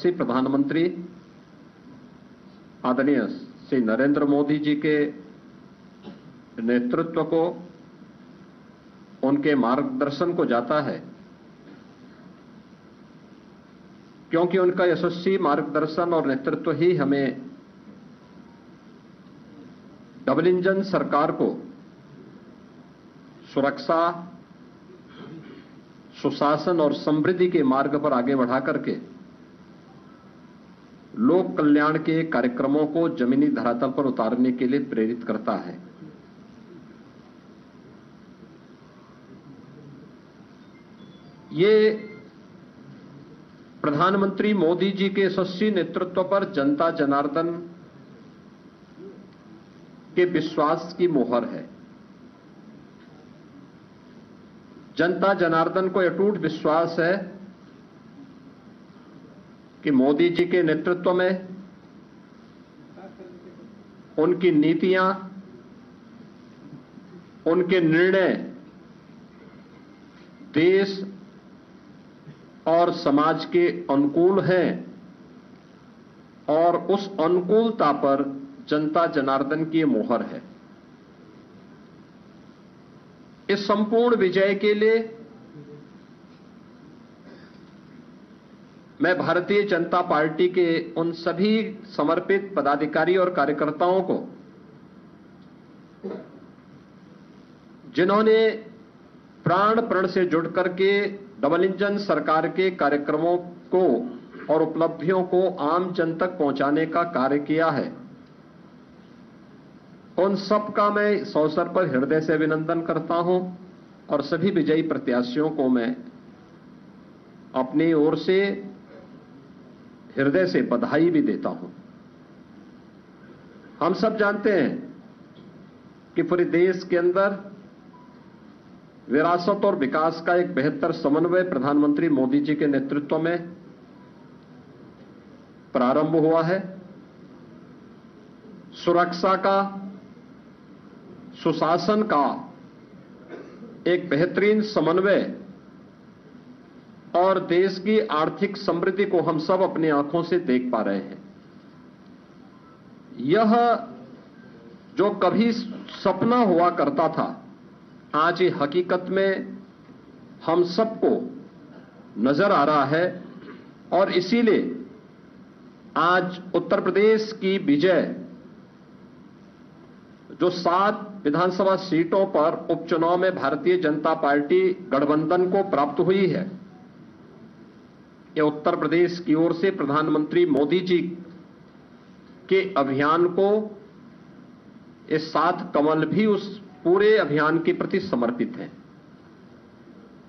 यशस्वी प्रधानमंत्री आदरणीय श्री नरेंद्र मोदी जी के नेतृत्व को, उनके मार्गदर्शन को जाता है, क्योंकि उनका यशस्वी मार्गदर्शन और नेतृत्व ही हमें डबल इंजन सरकार को सुरक्षा, सुशासन और समृद्धि के मार्ग पर आगे बढ़ा करके लोक कल्याण के कार्यक्रमों को जमीनी धरातल पर उतारने के लिए प्रेरित करता है। ये प्रधानमंत्री मोदी जी के यशस्वी नेतृत्व पर जनता जनार्दन के विश्वास की मोहर है। जनता जनार्दन को अटूट विश्वास है कि मोदी जी के नेतृत्व में उनकी नीतियां, उनके निर्णय देश और समाज के अनुकूल हैं और उस अनुकूलता पर जनता जनार्दन की मोहर है। इस संपूर्ण विजय के लिए मैं भारतीय जनता पार्टी के उन सभी समर्पित पदाधिकारी और कार्यकर्ताओं को, जिन्होंने प्राण प्रण से जुड़ करके डबल इंजन सरकार के कार्यक्रमों को और उपलब्धियों को आम जन तक पहुंचाने का कार्य किया है, उन सबका मैं इस अवसर पर हृदय से अभिनंदन करता हूं और सभी विजयी प्रत्याशियों को मैं अपनी ओर से हृदय से बधाई भी देता हूं। हम सब जानते हैं कि पूरे देश के अंदर विरासत और विकास का एक बेहतर समन्वय प्रधानमंत्री मोदी जी के नेतृत्व में प्रारंभ हुआ है। सुरक्षा का, सुशासन का एक बेहतरीन समन्वय और देश की आर्थिक समृद्धि को हम सब अपनी आंखों से देख पा रहे हैं। यह जो कभी सपना हुआ करता था, आज ये हकीकत में हम सबको नजर आ रहा है और इसीलिए आज उत्तर प्रदेश की विजय जो 7 विधानसभा सीटों पर उपचुनाव में भारतीय जनता पार्टी गठबंधन को प्राप्त हुई है, यह उत्तर प्रदेश की ओर से प्रधानमंत्री मोदी जी के अभियान को, ये 7 कमल भी उस पूरे अभियान के प्रति समर्पित हैं।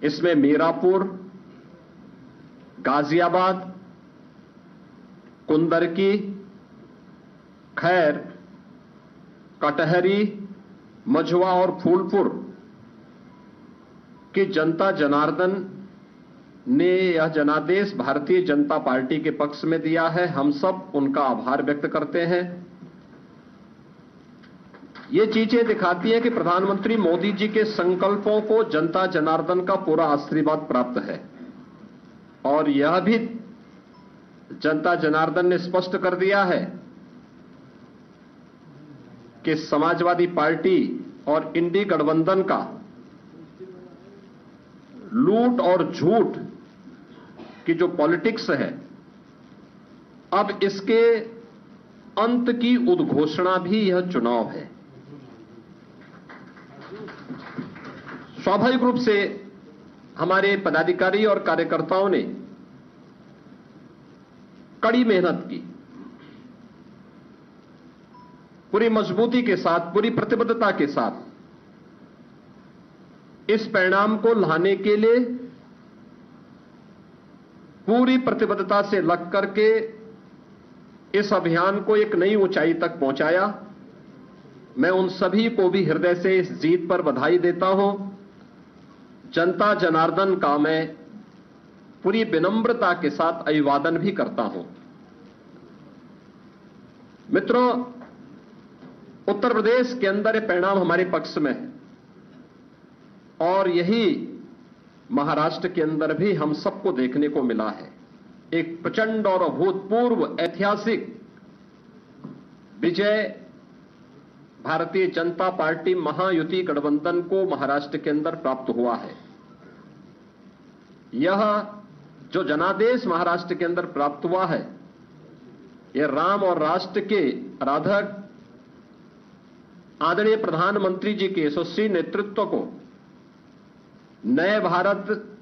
इसमें मीरापुर, गाजियाबाद, कुंदरकी, खैर, कटहरी, मझवा और फूलपुर की जनता जनार्दन ने यह जनादेश भारतीय जनता पार्टी के पक्ष में दिया है। हम सब उनका आभार व्यक्त करते हैं। ये चीजें दिखाती हैं कि प्रधानमंत्री मोदी जी के संकल्पों को जनता जनार्दन का पूरा आशीर्वाद प्राप्त है और यह भी जनता जनार्दन ने स्पष्ट कर दिया है कि समाजवादी पार्टी और इंडी गठबंधन का लूट और झूठ की जो पॉलिटिक्स है, अब इसके अंत की उद्घोषणा भी यह चुनाव है। स्वाभाविक रूप से हमारे पदाधिकारी और कार्यकर्ताओं ने कड़ी मेहनत की, पूरी मजबूती के साथ, पूरी प्रतिबद्धता के साथ इस परिणाम को लाने के लिए पूरी प्रतिबद्धता से लग करके इस अभियान को एक नई ऊंचाई तक पहुंचाया। मैं उन सभी को भी हृदय से इस जीत पर बधाई देता हूं। जनता जनार्दन का मैं पूरी विनम्रता के साथ अभिवादन भी करता हूं। मित्रों, उत्तर प्रदेश के अंदर ये परिणाम हमारे पक्ष में है और यही महाराष्ट्र के अंदर भी हम सबको देखने को मिला है। एक प्रचंड और अभूतपूर्व ऐतिहासिक विजय भारतीय जनता पार्टी महायुति गठबंधन को महाराष्ट्र के अंदर प्राप्त हुआ है। यह जो जनादेश महाराष्ट्र के अंदर प्राप्त हुआ है, यह राम और राष्ट्र के आराधक आदरणीय प्रधानमंत्री जी के यशस्वी नेतृत्व को नए भारत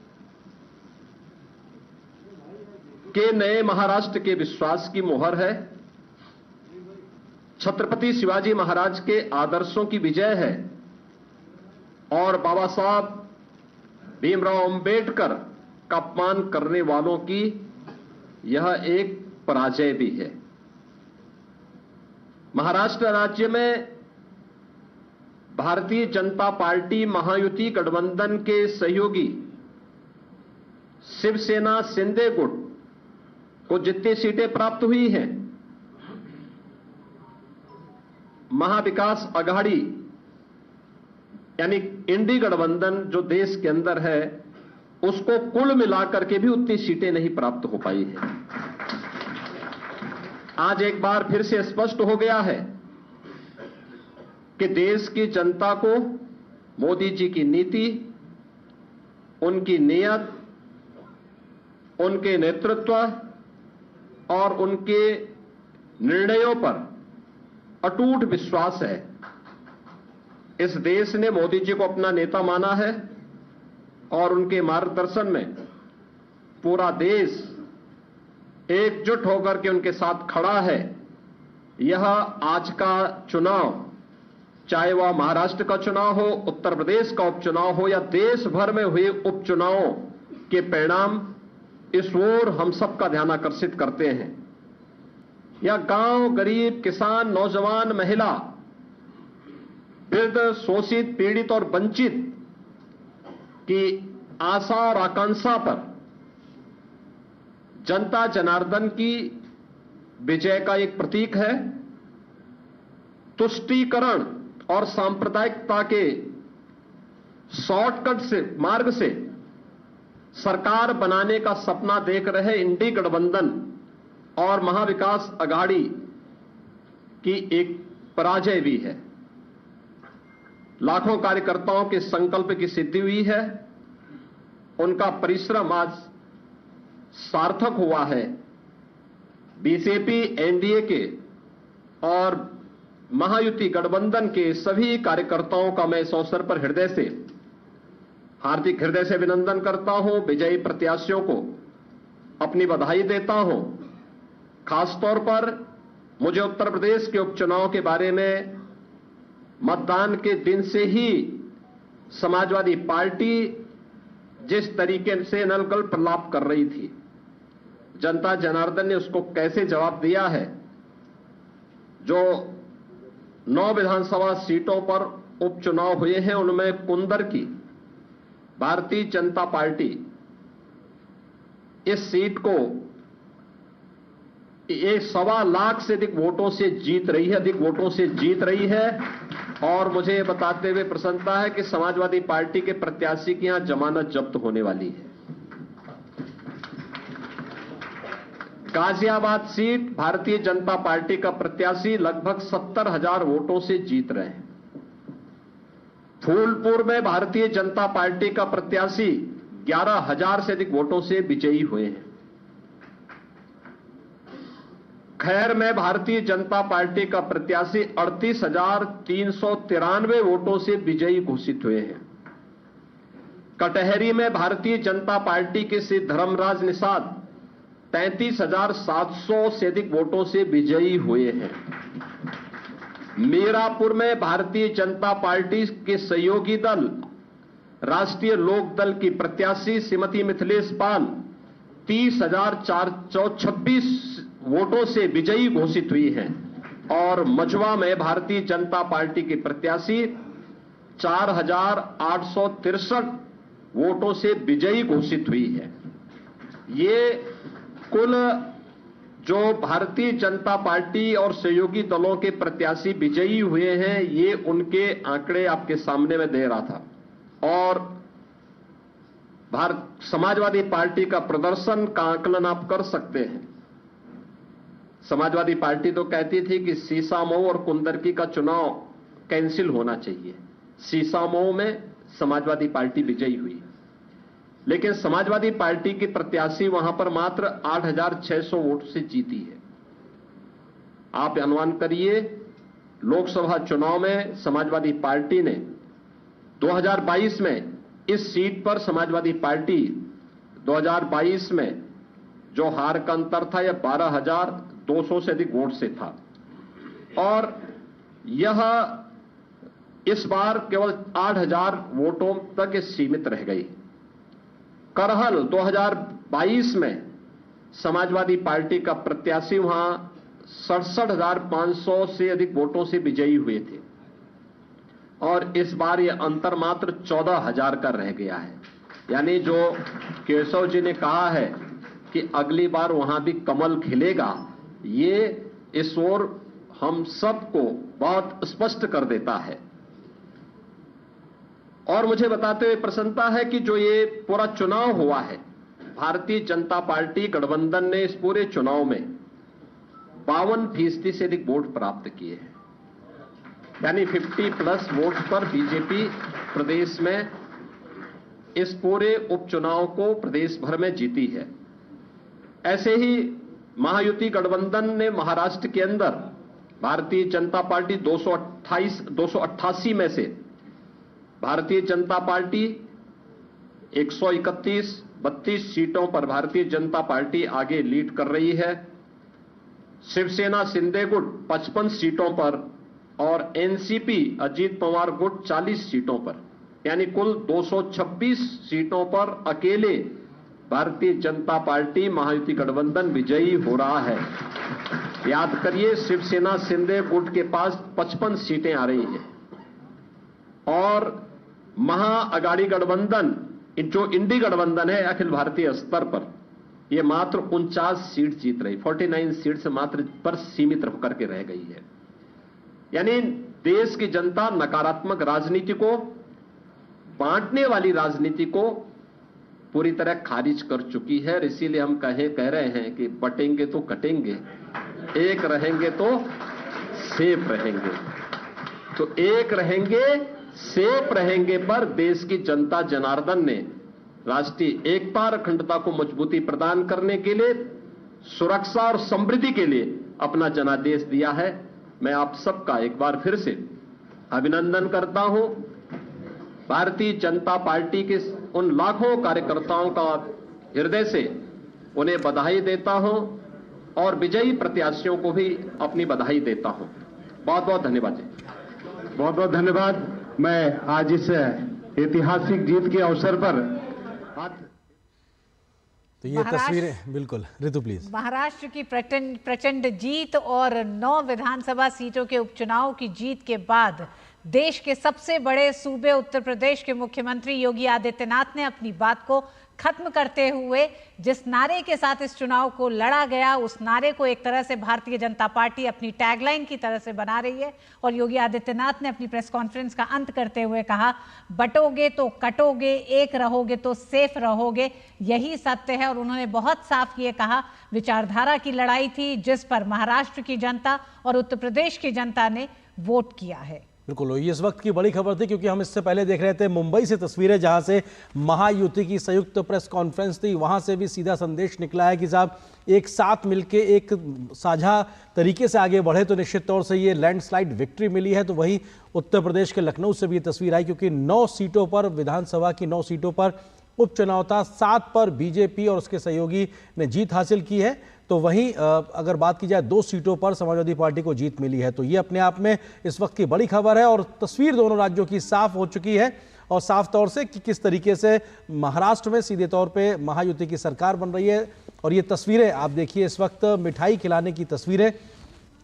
के नए महाराष्ट्र के विश्वास की मोहर है। छत्रपति शिवाजी महाराज के आदर्शों की विजय है और बाबा साहब भीमराव अंबेडकर का अपमान करने वालों की यह एक पराजय भी है। महाराष्ट्र राज्य में भारतीय जनता पार्टी महायुति गठबंधन के सहयोगी शिवसेना शिंदे गुट को जितनी सीटें प्राप्त हुई हैं, महाविकास आघाड़ी यानी इंडी गठबंधन जो देश के अंदर है, उसको कुल मिलाकर के भी उतनी सीटें नहीं प्राप्त हो पाई है। आज एक बार फिर से स्पष्ट हो गया है कि देश की जनता को मोदी जी की नीति, उनकी नीयत, उनके नेतृत्व और उनके निर्णयों पर अटूट विश्वास है। इस देश ने मोदी जी को अपना नेता माना है और उनके मार्गदर्शन में पूरा देश एकजुट होकर के उनके साथ खड़ा है। यह आज का चुनाव, चाहे वह महाराष्ट्र का चुनाव हो, उत्तर प्रदेश का उपचुनाव हो या देश भर में हुए उपचुनावों के परिणाम इस ओर हम सबका ध्यान आकर्षित करते हैं। या गांव, गरीब, किसान, नौजवान, महिला, वृद्ध, शोषित, पीड़ित और वंचित की आशा और आकांक्षा पर जनता जनार्दन की विजय का एक प्रतीक है। तुष्टीकरण और सांप्रदायिकता के शॉर्टकट से मार्ग से सरकार बनाने का सपना देख रहे इंडी गठबंधन और महाविकास आघाड़ी की एक पराजय भी है। लाखों कार्यकर्ताओं के संकल्प की सिद्धि हुई है। उनका परिश्रम आज सार्थक हुआ है। बीजेपी, एनडीए के और महायुति गठबंधन के सभी कार्यकर्ताओं का मैं इस अवसर पर हार्दिक हृदय से अभिनंदन करता हूं। विजयी प्रत्याशियों को अपनी बधाई देता हूं। खासतौर पर मुझे उत्तर प्रदेश के उपचुनाव के बारे में मतदान के दिन से ही समाजवादी पार्टी जिस तरीके से नलगल प्रलाप कर रही थी, जनता जनार्दन ने उसको कैसे जवाब दिया है। जो 9 विधानसभा सीटों पर उपचुनाव हुए हैं, उनमें कुंदर की भारतीय जनता पार्टी इस सीट को 1.25 लाख से अधिक वोटों से जीत रही है। और मुझे बताते हुए प्रसन्नता है कि समाजवादी पार्टी के प्रत्याशी की यहां जमानत जब्त होने वाली है। गाजियाबाद सीट भारतीय जनता पार्टी का प्रत्याशी लगभग 70,000 वोटों से जीत रहे हैं। फूलपुर में भारतीय जनता पार्टी का प्रत्याशी 11,000 से अधिक वोटों से विजयी हुए हैं। खैर में भारतीय जनता पार्टी का प्रत्याशी 38,393 वोटों से विजयी घोषित हुए हैं। कटहरी में भारतीय जनता पार्टी के श्री धर्मराज निषाद 33,700 से अधिक वोटों से विजयी हुए हैं। मीरापुर में भारतीय जनता पार्टी के सहयोगी दल राष्ट्रीय लोक दल की प्रत्याशी श्रीमती मिथिलेश पाल 30,426 वोटों से विजयी घोषित हुई हैं। और मझवा में भारतीय जनता पार्टी की प्रत्याशी 4,863 वोटों से विजयी घोषित हुई है। ये कुल जो भारतीय जनता पार्टी और सहयोगी दलों के प्रत्याशी विजयी हुए हैं, ये उनके आंकड़े आपके सामने में दे रहा था। और समाजवादी पार्टी का प्रदर्शन का आकलन आप कर सकते हैं। समाजवादी पार्टी तो कहती थी कि सीसामऊ और कुंदरकी का चुनाव कैंसिल होना चाहिए। सीसामऊ में समाजवादी पार्टी विजयी हुई, लेकिन समाजवादी पार्टी की प्रत्याशी वहां पर मात्र 8,600 वोट से जीती है। आप अनुमान करिए, लोकसभा चुनाव में समाजवादी पार्टी ने 2022 में इस सीट पर समाजवादी पार्टी 2022 में जो हार का अंतर था यह 12,200 से अधिक वोट से था, और यह इस बार केवल 8,000 वोटों तक सीमित रह गई। करहल 2022 में समाजवादी पार्टी का प्रत्याशी वहां 67,500 से अधिक वोटों से विजयी हुए थे, और इस बार यह अंतर मात्र 14,000 का रह गया है। यानी जो केशव जी ने कहा है कि अगली बार वहां भी कमल खिलेगा, ये इस ओर हम सबको बहुत स्पष्ट कर देता है। और मुझे बताते हुए प्रसन्नता है कि जो ये पूरा चुनाव हुआ है, भारतीय जनता पार्टी गठबंधन ने इस पूरे चुनाव में 52% से अधिक वोट प्राप्त किए हैं। यानी 50+ वोट पर बीजेपी प्रदेश में इस पूरे उपचुनाव को प्रदेश भर में जीती है। ऐसे ही महायुति गठबंधन ने महाराष्ट्र के अंदर भारतीय जनता पार्टी 288 में से भारतीय जनता पार्टी 131-32 सीटों पर भारतीय जनता पार्टी आगे लीड कर रही है। शिवसेना शिंदे गुट 55 सीटों पर और एनसीपी अजीत पवार गुट 40 सीटों पर, यानी कुल 226 सीटों पर अकेले भारतीय जनता पार्टी महायुति गठबंधन विजयी हो रहा है। याद करिए, शिवसेना शिंदे गुट के पास 55 सीटें आ रही हैं, और महाअगाड़ी गठबंधन जो इंडी गठबंधन है अखिल भारतीय स्तर पर, यह मात्र 49 सीट जीत रही, 49 सीट से मात्र पर सीमित होकर के रह गई है। यानी देश की जनता नकारात्मक राजनीति को, बांटने वाली राजनीति को पूरी तरह खारिज कर चुकी है। और इसीलिए हम कह रहे हैं कि बटेंगे तो कटेंगे, एक रहेंगे तो सेफ रहेंगे। तो एक रहेंगे सेफ रहेंगे पर देश की जनता जनार्दन ने राष्ट्रीय एकता और अखंडता को मजबूती प्रदान करने के लिए, सुरक्षा और समृद्धि के लिए अपना जनादेश दिया है। मैं आप सबका एक बार फिर से अभिनंदन करता हूं। भारतीय जनता पार्टी के उन लाखों कार्यकर्ताओं का हृदय से उन्हें बधाई देता हूं, और विजयी प्रत्याशियों को भी अपनी बधाई देता हूं। बहुत बहुत धन्यवाद जी। बहुत बहुत धन्यवाद। मैं आज इस ऐतिहासिक जीत के अवसर पर तो ये तस्वीरें, बिल्कुल ऋतु प्लीज। महाराष्ट्र की प्रचंड जीत और 9 विधानसभा सीटों के उपचुनाव की जीत के बाद देश के सबसे बड़े सूबे उत्तर प्रदेश के मुख्यमंत्री योगी आदित्यनाथ ने अपनी बात को खत्म करते हुए जिस नारे के साथ इस चुनाव को लड़ा गया, उस नारे को एक तरह से भारतीय जनता पार्टी अपनी टैगलाइन की तरह से बना रही है। और योगी आदित्यनाथ ने अपनी प्रेस कॉन्फ्रेंस का अंत करते हुए कहा, बटोगे तो कटोगे, एक रहोगे तो सेफ रहोगे, यही सत्य है। और उन्होंने बहुत साफ ये कहा, विचारधारा की लड़ाई थी जिस पर महाराष्ट्र की जनता और उत्तर प्रदेश की जनता ने वोट किया है। बिल्कुल, ये इस वक्त की बड़ी खबर थी, क्योंकि हम इससे पहले देख रहे थे मुंबई से तस्वीरें जहां से महायुति की संयुक्त प्रेस कॉन्फ्रेंस थी। वहां से भी सीधा संदेश निकला है कि साहब एक साथ मिलके एक साझा तरीके से आगे बढ़े तो निश्चित तौर से ये लैंडस्लाइड विक्ट्री मिली है। तो वहीं उत्तर प्रदेश के लखनऊ से भी ये तस्वीर आई, क्योंकि 9 सीटों पर, विधानसभा की 9 सीटों पर उपचुनाव था, 7 पर बीजेपी और उसके सहयोगी ने जीत हासिल की है। तो वहीं अगर बात की जाए 2 सीटों पर समाजवादी पार्टी को जीत मिली है। तो ये अपने आप में इस वक्त की बड़ी खबर है, और तस्वीर दोनों राज्यों की साफ हो चुकी है, और साफ तौर से कि किस तरीके से महाराष्ट्र में सीधे तौर पे महायुति की सरकार बन रही है। और ये तस्वीरें आप देखिए, इस वक्त मिठाई खिलाने की तस्वीरें,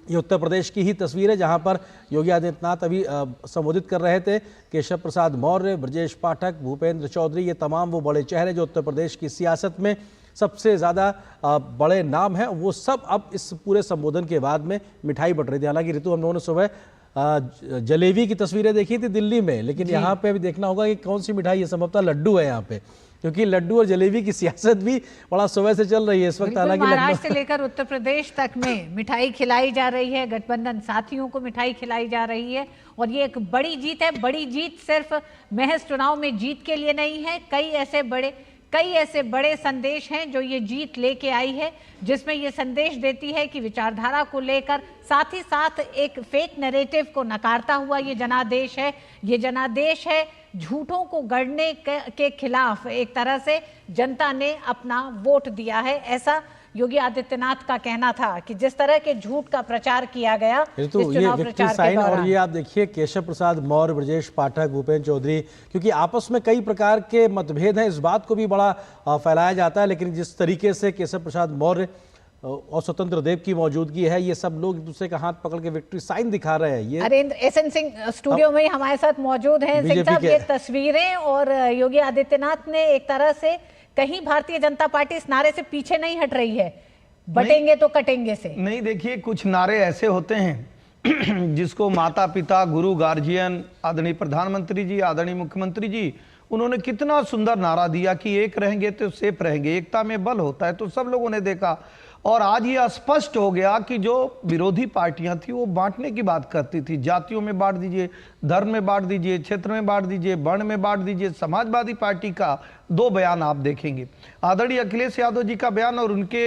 ये उत्तर प्रदेश की ही तस्वीर है, जहां पर योगी आदित्यनाथ अभी संबोधित कर रहे थे। केशव प्रसाद मौर्य, ब्रजेश पाठक, भूपेंद्र चौधरी, ये तमाम वो बड़े चेहरे जो उत्तर प्रदेश की सियासत में सबसे ज़्यादा बड़े नाम हैं, वो सब अब इस पूरे संबोधन के बाद में मिठाई बट रही थी। हालांकि ऋतु, हम लोगों ने सुबह जलेबी की तस्वीरें देखी थी दिल्ली में, लेकिन यहाँ पे अभी देखना होगा कि कौन सी मिठाई है। संभवतः लड्डू है यहाँ पे, क्योंकि लड्डू और जलेबी की सियासत भी बड़ा सुबह से चल रही है इस वक्त। हालांकि महाराष्ट्र से लेकर उत्तर प्रदेश तक में मिठाई खिलाई जा रही है, गठबंधन साथियों को मिठाई खिलाई जा रही है और ये एक बड़ी जीत है। बड़ी जीत सिर्फ महज चुनाव में जीत के लिए नहीं है, कई ऐसे बड़े संदेश हैं जो ये जीत लेके आई है, जिसमें ये संदेश देती है कि विचारधारा को लेकर साथ ही साथ एक फेक नैरेटिव को नकारता हुआ ये जनादेश है। ये जनादेश है झूठों को गढ़ने के खिलाफ एक तरह से जनता ने अपना वोट दिया है, ऐसा योगी आदित्यनाथ का कहना था कि जिस तरह के झूठ का प्रचार किया गया ये तो इस चुनाव विक्ट्री प्रचार साइन। के और दौरान। ये आप देखिए केशव प्रसाद मौर्य, ब्रजेश पाठक, भूपेन्द्र चौधरी, क्योंकि आपस में कई प्रकार के मतभेद हैं, इस बात को भी बड़ा फैलाया जाता है, लेकिन जिस तरीके से केशव प्रसाद मौर्य और स्वतंत्र देव की मौजूदगी है, ये सब लोग एक दूसरे का हाथ पकड़ के विक्ट्री साइन दिखा रहे हैं। ये अरेंद्र एसएन सिंह स्टूडियो में हमारे साथ मौजूद हैं। सिंह साहब, ये तस्वीरें और योगी आदित्यनाथ ने एक तरह से कहीं भारतीय जनता पार्टी इस नारे से पीछे नहीं हट रही है, बटेंगे तो कटेंगे से। नहीं, देखिए कुछ नारे ऐसे होते हैं जिसको माता पिता, गुरु, गार्जियन, आदरणीय प्रधानमंत्री जी, आदरणीय मुख्यमंत्री जी, उन्होंने कितना सुंदर नारा दिया कि एक रहेंगे तो सेफ रहेंगे, एकता में बल होता है, तो सब लोगों ने देखा। और आज ये स्पष्ट हो गया कि जो विरोधी पार्टियां थी वो बांटने की बात करती थी, जातियों में बांट दीजिए, धर्म में बांट दीजिए, क्षेत्र में बांट दीजिए, वर्ण में बांट दीजिए। समाजवादी पार्टी का दो बयान आप देखेंगे, आदरणीय अखिलेश यादव जी का बयान और उनके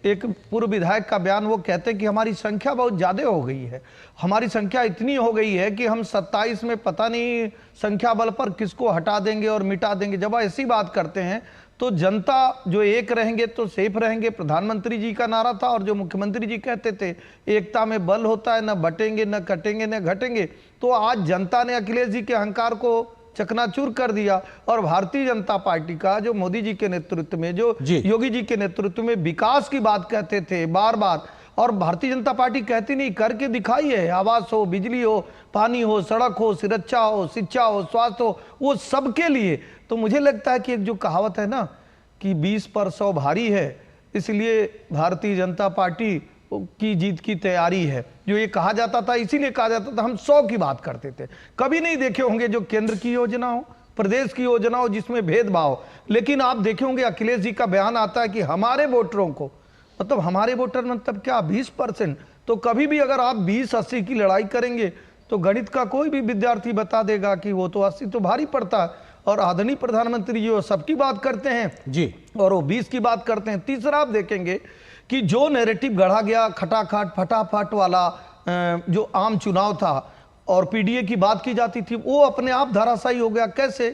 एक पूर्व विधायक का बयान। वो कहते हैं कि हमारी संख्या बहुत ज्यादा हो गई है, हमारी संख्या इतनी हो गई है कि हम 27 में पता नहीं संख्या बल पर किसको हटा देंगे और मिटा देंगे। जब ऐसी बात करते हैं तो जनता जो एक रहेंगे तो सेफ रहेंगे, प्रधानमंत्री जी का नारा था, और जो मुख्यमंत्री जी कहते थे एकता में बल होता है, न बटेंगे न कटेंगे न घटेंगे। तो आज जनता ने अखिलेश जी के अहंकार को चकनाचूर कर दिया और भारतीय जनता पार्टी का जो मोदी जी के नेतृत्व में, जो योगी जी के नेतृत्व में विकास की बात कहते थे बार बार, और भारतीय जनता पार्टी कहती नहीं, करके दिखाई है। आवास हो, बिजली हो, पानी हो, सड़क हो, सुरक्षा हो, शिक्षा हो, स्वास्थ्य हो, वो सबके लिए। तो मुझे लगता है कि एक जो कहावत है ना कि 20 पर 100 भारी है, इसलिए भारतीय जनता पार्टी की जीत की तैयारी है। जो ये कहा जाता था, इसीलिए कहा जाता था, हम 100 की बात करते थे। कभी नहीं देखे होंगे जो केंद्र की योजना हो, प्रदेश की योजना हो जिसमें भेदभाव। लेकिन आप देखे होंगे अखिलेश जी का बयान आता है कि हमारे वोटरों को, मतलब हमारे वोटर मतलब क्या, 20%। तो कभी भी अगर आप 20-80 की लड़ाई करेंगे तो गणित का कोई भी विद्यार्थी बता देगा कि वो तो 80 तो भारी पड़ता है। और आदरणीय प्रधानमंत्री जी वो सबकी बात करते हैं जी, और वो 20 की बात करते हैं। तीसरा आप देखेंगे कि जो नैरेटिव गढ़ा गया खटाखट फटाफट वाला जो आम चुनाव था और पीडीए की बात की जाती थी, वो अपने आप धराशायी हो गया। कैसे?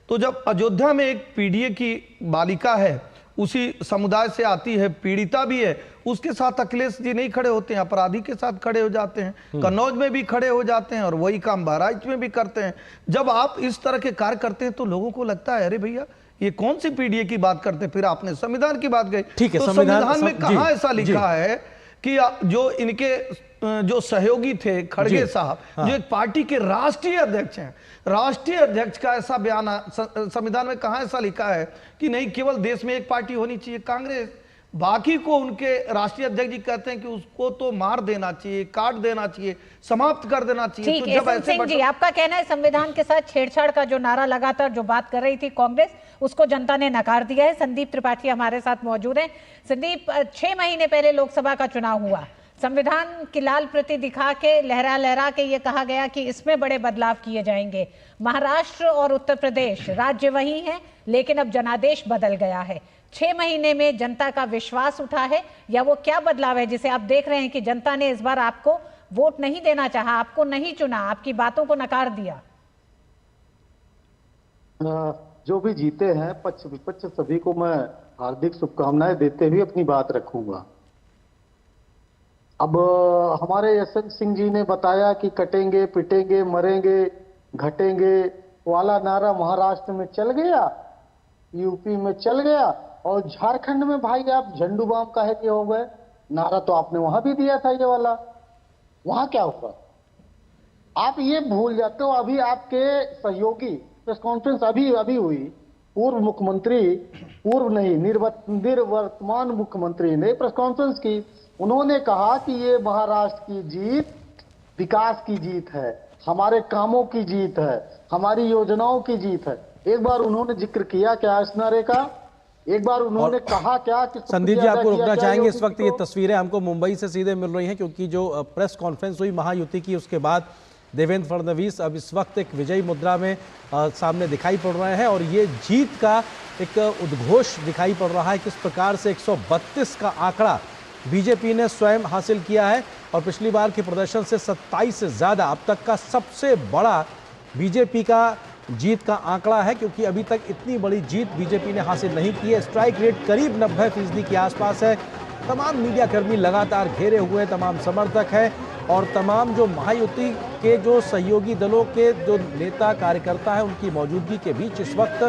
तो जब अयोध्या में एक पीडीए की बालिका है, उसी समुदाय से आती है, पीड़िता भी है, उसके साथ अखिलेश जी नहीं खड़े होते हैं, अपराधी के साथ खड़े हो जाते हैं, कन्नौज में भी खड़े हो जाते हैं और वही काम बहराइच में भी करते हैं। जब आप इस तरह के कार्य करते हैं तो लोगों को लगता है अरे भैया ये कौन सी पीडीए की बात करते हैं। फिर आपने संविधान की बात कही, ठीक है, तो संविधान में कहां ऐसा लिखा है कि जो इनके जो सहयोगी थे खड़गे साहब, जो एक पार्टी के राष्ट्रीय अध्यक्ष हैं, राष्ट्रीय अध्यक्ष का ऐसा बयान संविधान में कहां ऐसा लिखा है कि नहीं केवल देश में एक पार्टी होनी चाहिए कांग्रेस, बाकी को उनके राष्ट्रीय अध्यक्ष जी कहते हैं कि उसको तो मार देना चाहिए, काट देना चाहिए, समाप्त कर देना चाहिए। ठीक तो है, जब ऐसे सिंह जी, आपका कहना है संविधान के साथ छेड़छाड़ का जो नारा लगातार जो बात कर रही थी कांग्रेस, उसको जनता ने नकार दिया है। संदीप त्रिपाठी हमारे साथ मौजूद हैं। संदीप, 6 महीने पहले लोकसभा का चुनाव हुआ, संविधान की लाल प्रति दिखा के लहरा लहरा के ये कहा गया कि इसमें बड़े बदलाव किए जाएंगे। महाराष्ट्र और उत्तर प्रदेश राज्य वही है, लेकिन अब जनादेश बदल गया है। 6 महीने में जनता का विश्वास उठा है, या वो क्या बदलाव है जिसे आप देख रहे हैं कि जनता ने इस बार आपको वोट नहीं देना चाहा, आपको नहीं चुना, आपकी बातों को नकार दिया? जो भी जीते हैं पक्ष विपक्ष सभी को मैं हार्दिक शुभकामनाएं देते हुए अपनी बात रखूंगा। अब हमारे एसएन सिंह जी ने बताया कि कटेंगे, पिटेंगे, मरेंगे, घटेंगे वाला नारा महाराष्ट्र में चल गया, यूपी में चल गया, और झारखंड में भाई आप झंडू बाम काहे के हो गए? नारा तो आपने वहां भी दिया था ये वाला, वहां क्या होगा? आप ये भूल जाते हो। अभी आपके सहयोगी प्रेस कॉन्फ्रेंस अभी हुई, पूर्व मुख्यमंत्री, पूर्व नहीं निर्वर्तमान मुख्यमंत्री ने प्रेस कॉन्फ्रेंस की। उन्होंने कहा कि ये महाराष्ट्र की जीत विकास की जीत है, हमारे कामों की जीत है, हमारी योजनाओं की जीत है। एक बार उन्होंने जिक्र किया क्या इस नारे का? एक बार उन्होंने कहा क्या कि संदीप जी आपको रुकना चाहेंगे इस वक्त? ये को? तस्वीरें हमको मुंबई से सीधे मिल रही हैं क्योंकि जो प्रेस कॉन्फ्रेंस हुई महायुति की उसके बाद देवेंद्र फडणवीस अब इस वक्त एक विजयी मुद्रा में सामने दिखाई पड़ रहे हैं और ये जीत का एक उद्घोष दिखाई पड़ रहा है। किस प्रकार से 132 का आंकड़ा बीजेपी ने स्वयं हासिल किया है और पिछली बार के प्रदर्शन से 27 से ज़्यादा अब तक का सबसे बड़ा बीजेपी का जीत का आंकड़ा है, क्योंकि अभी तक इतनी बड़ी जीत बीजेपी ने हासिल नहीं की है। स्ट्राइक रेट करीब 90% के आसपास है। तमाम मीडियाकर्मी लगातार घेरे हुए, तमाम समर्थक हैं और तमाम जो महायुति के जो सहयोगी दलों के जो नेता कार्यकर्ता हैं उनकी मौजूदगी के बीच इस वक्त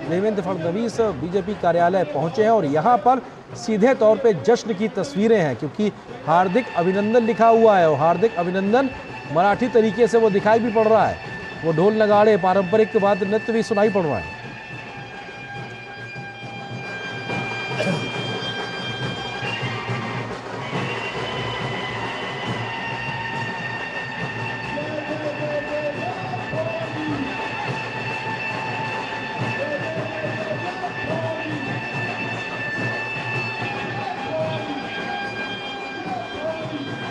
देवेंद्र फडणवीस बीजेपी कार्यालय पहुंचे हैं और यहां पर सीधे तौर पे जश्न की तस्वीरें हैं, क्योंकि हार्दिक अभिनंदन लिखा हुआ है और हार्दिक अभिनंदन मराठी तरीके से वो दिखाई भी पड़ रहा है। वो ढोल नगाड़े, पारंपरिक वाद्य नृत्य भी सुनाई पड़ रहा है।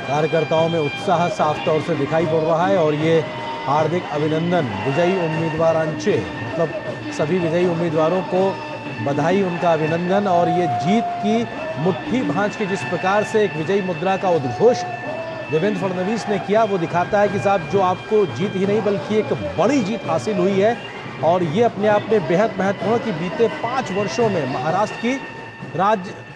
कार्यकर्ताओं में उत्साह साफ तौर से दिखाई पड़ रहा है और ये हार्दिक अभिनंदन विजयी उम्मीदवारांचे, मतलब सभी विजयी उम्मीदवारों को बधाई, उनका अभिनंदन। और ये जीत की मुट्ठी भांज के जिस प्रकार से एक विजयी मुद्रा का उद्घोष देवेंद्र फडणवीस ने किया वो दिखाता है कि साहब जो आपको जीत ही नहीं बल्कि एक बड़ी जीत हासिल हुई है और ये अपने आप में बेहद महत्वपूर्ण कि बीते 5 वर्षों में महाराष्ट्र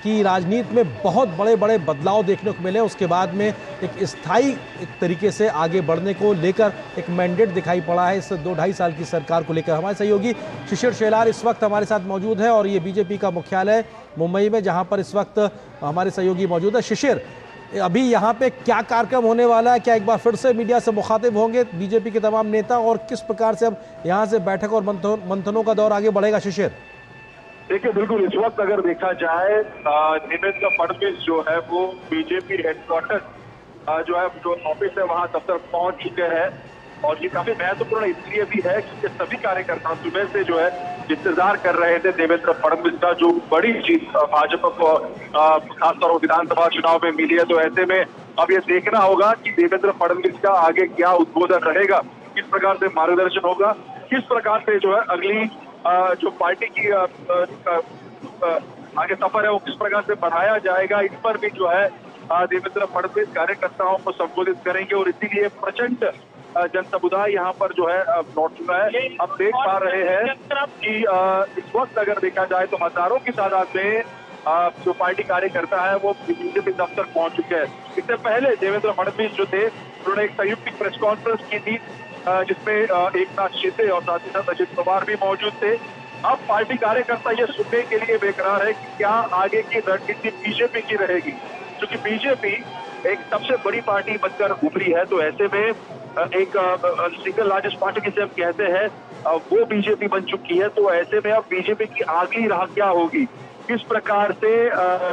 की राजनीति में बहुत बड़े बड़े बदलाव देखने को मिले। उसके बाद में एक स्थायी तरीके से आगे बढ़ने को लेकर एक मैंडेट दिखाई पड़ा है इस 2-2.5 साल की सरकार को लेकर। हमारे सहयोगी शिशिर शेलार इस वक्त हमारे साथ मौजूद है और ये बीजेपी का मुख्यालय मुंबई में जहां पर इस वक्त हमारे सहयोगी मौजूद है। शिशिर, अभी यहाँ पे क्या कार्यक्रम होने वाला है? क्या एक बार फिर से मीडिया से मुखातिब होंगे बीजेपी के तमाम नेता और किस प्रकार से अब यहाँ से बैठक और मंथनों का दौर आगे बढ़ेगा? शिशिर, देखिए, बिल्कुल इस वक्त अगर देखा जाए देवेंद्र फडणवीस जो है वो बीजेपी हेडक्वार्टर जो है जो ऑफिस है वहां दफ्तर पहुंच चुके हैं और ये काफी महत्वपूर्ण इसलिए भी है कि सभी कार्यकर्ता सुबह से जो है इंतजार कर रहे थे देवेंद्र फडणवीस का जो बड़ी जीत भाजपा को खासतौर पर विधानसभा चुनाव में मिली है। तो ऐसे में अब ये देखना होगा कि देवेंद्र फडणवीस का आगे क्या उद्बोधन रहेगा, किस प्रकार से मार्गदर्शन होगा, किस प्रकार से जो है अगली जो पार्टी की आगे सफर है वो किस प्रकार से बढ़ाया जाएगा, इस पर भी जो है देवेंद्र फडणवीस कार्यकर्ताओं को संबोधित करेंगे और इसीलिए प्रचंड जन समुदाय यहाँ पर जो है लौट चुका है। अब देख पा रहे हैं कि इस वक्त अगर देखा जाए तो हजारों की तादाद में जो पार्टी कार्यकर्ता है वो बीजेपी दफ्तर पहुंच चुके हैं। इससे पहले देवेंद्र फडणवीस जो थे उन्होंने एक संयुक्त प्रेस कॉन्फ्रेंस की थी जिसमें एकनाथ शिंदे और साथ ही साथ अजित पवार भी मौजूद थे। अब पार्टी कार्यकर्ता ये सुनने के लिए बेकरार है कि क्या आगे की रणनीति बीजेपी की रहेगी, क्योंकि बीजेपी एक सबसे बड़ी पार्टी बनकर उभरी है। तो ऐसे में एक सिंगल लार्जेस्ट पार्टी जिसे हम कहते हैं वो बीजेपी बन चुकी है। तो ऐसे में अब बीजेपी की अगली राह क्या होगी, किस प्रकार से